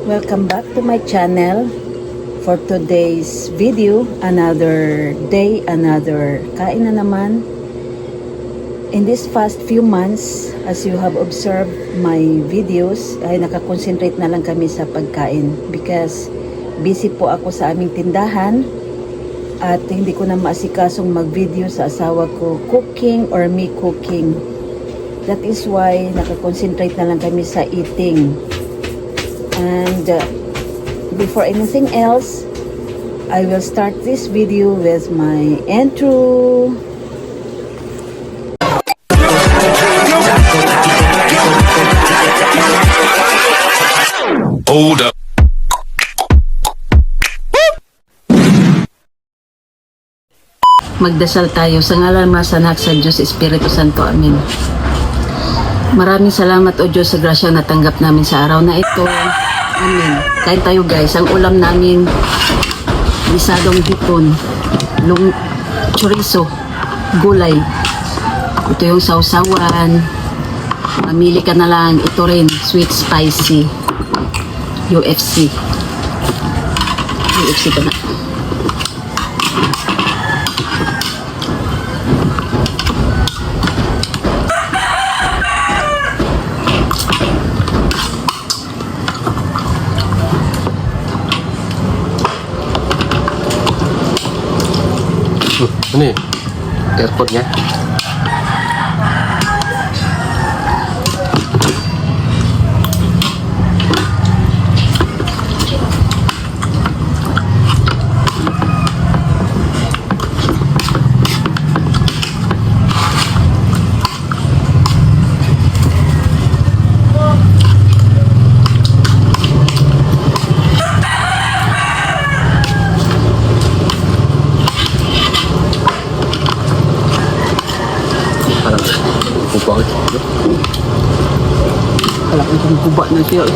Welcome back to my channel. For today's video, another day, another kain na naman. In this past few months, as you have observed my videos, ay nakakonsentrate na lang kami sa pagkain because busy po ako sa aming tindahan at hindi ko na maasikasong mag-video sa asawa ko cooking or me cooking. That is why nakakonsentrate na lang kami sa eating. And before anything else, I will start this video with my intro. Hold up. Magdasal tayo sa ngalan masanak sa Diyos Espiritu Santo. Amen. Maraming salamat o Diyos sa grasyang natanggap namin sa araw na ito. Amen. Kain tayo guys. Ang ulam namin, bisadong hipon, chorizo, gulay. Ito yung sausawan. Mamili ka na lang. Ito rin, sweet spicy. UFC. UFC ka na. Ini airpodnya. Banget. Kalau kung kubak na siya.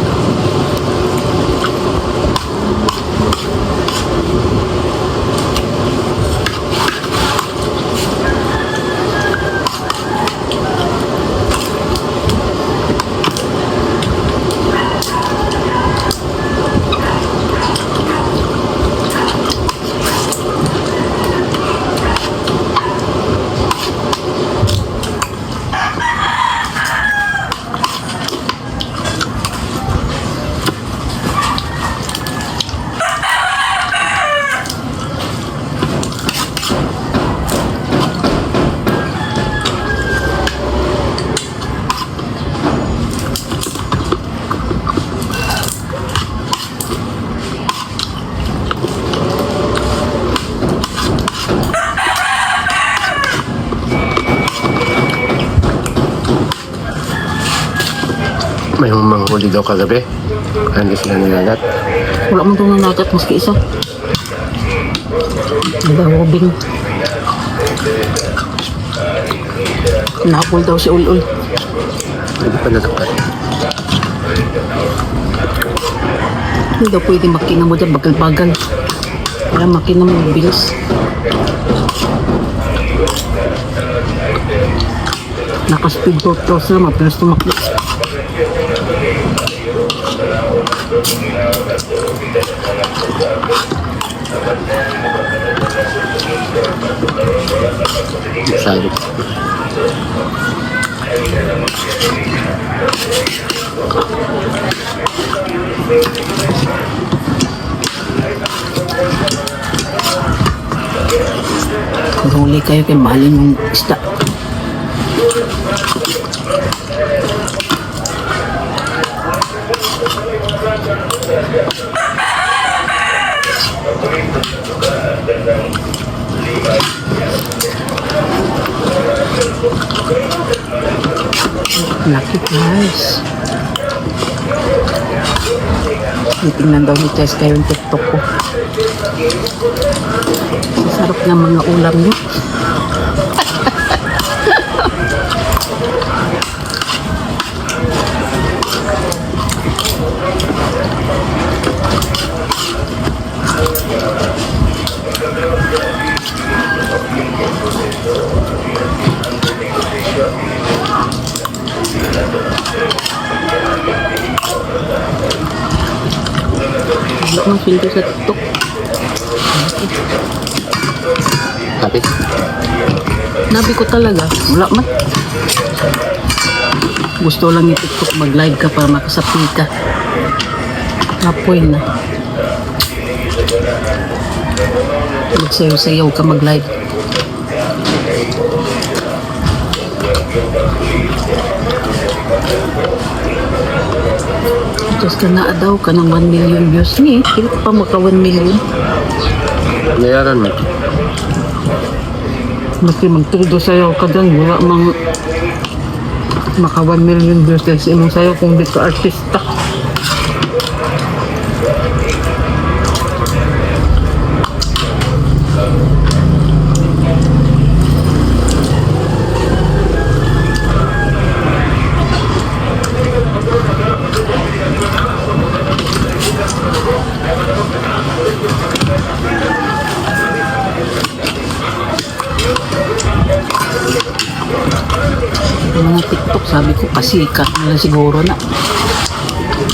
May manghuli daw kagabi. Kaya hindi sila nilagat. Wala mo itong nanagat maski isa. Nagawabing. Napol daw si Ul-Ul. Hindi pa nadapat. Hindi daw pwede makina mo dyan bagal-bagal. Kaya makina mo bilis. Naka-speedboat daw sila, mabilis tumakbo. Masyado. Kung huli kayo kay mahalin yung isda. Laki guys. Titingnan daw ni Tess kayo yung TikTok ko. Sarap ng mga ulam niyo. Wala mang filter sa TikTok. Sabi? Nabi ko talaga, wala man. Gusto lang yung TikTok mag-live ka para makasapi ka. Apoy na. Magsayaw-sayaw ka mag-live. Diyos ka na daw ka ng 1 million views ni. Hindi ka pa maka 1 million. Nayaran mo. Mati magtudo sayaw ka dyan. Wala mang maka 1 million views dahil sa imong sayaw kung di ka artista. Yung mga TikTok, sabi ko, pasikat na lang siguro na.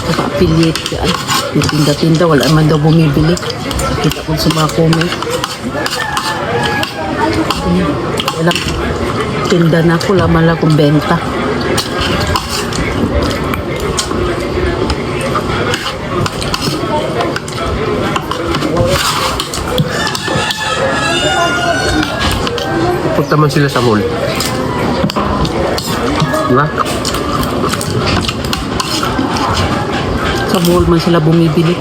Kaka-affiliate ka. Yung tinda-tinda, wala man daw bumibili. Kita ko sa mga comment. Walang tinda na ako, laman lang akong benta. Punta man sila sa mall. Diba? Sa mall man sila bumibili.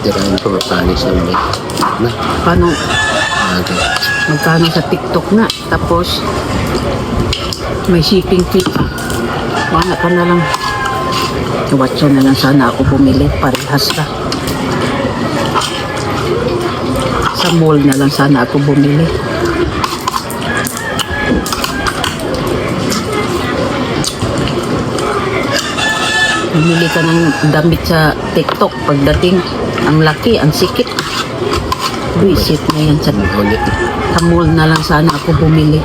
Tirahin ko magkano sa may. Na? Paano, Okay. magkano sa TikTok na. Tapos, may shipping fee. Wala ka na lang. Watson na lang sana ako bumili. Parehas ka. Sa mall na lang sana ako bumili. Bumili ka ng damit sa TikTok. Pagdating, ang laki, ang sikip. Visit na yan sa Ulit. Sa mall na lang sana ako bumili.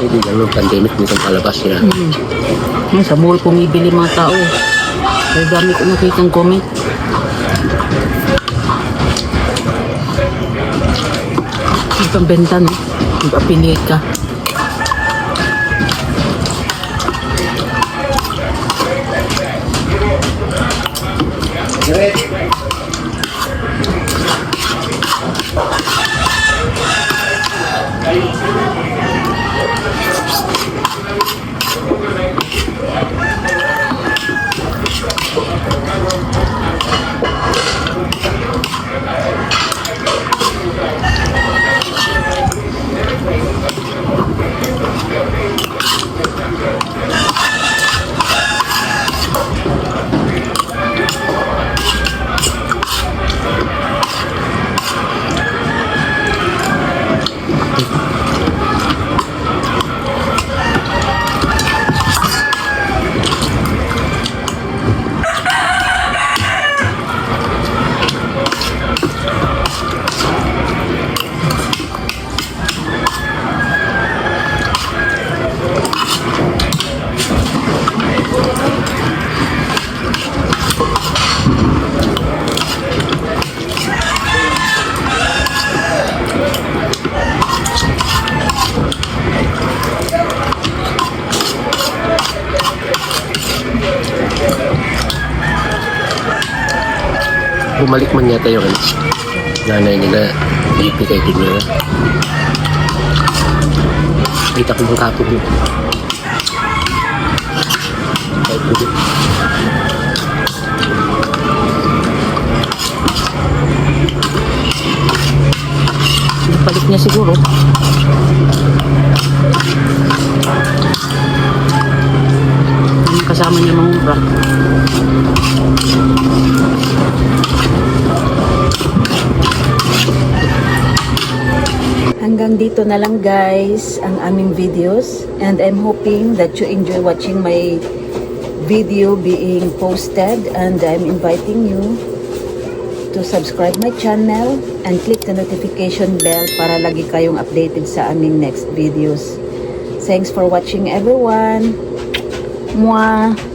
Hindi ganun pandemic dito palabas sila. Yan, sa mall pumibili mga tao. Kaya dami ko nakitang comment. Itong benta, no? Mag-affiliate ka. Bumalik man yata yung nanay nila. Ibigay din nila. Kita ko ng kapog yun. Kahit po din. Balik niya siguro. Yung kasama niya mangura. Hanggang dito na lang guys ang aming videos, and I'm hoping that you enjoy watching my video being posted, and I'm inviting you to subscribe my channel and click the notification bell para lagi kayong updated sa aming next videos. Thanks for watching everyone. Mwah!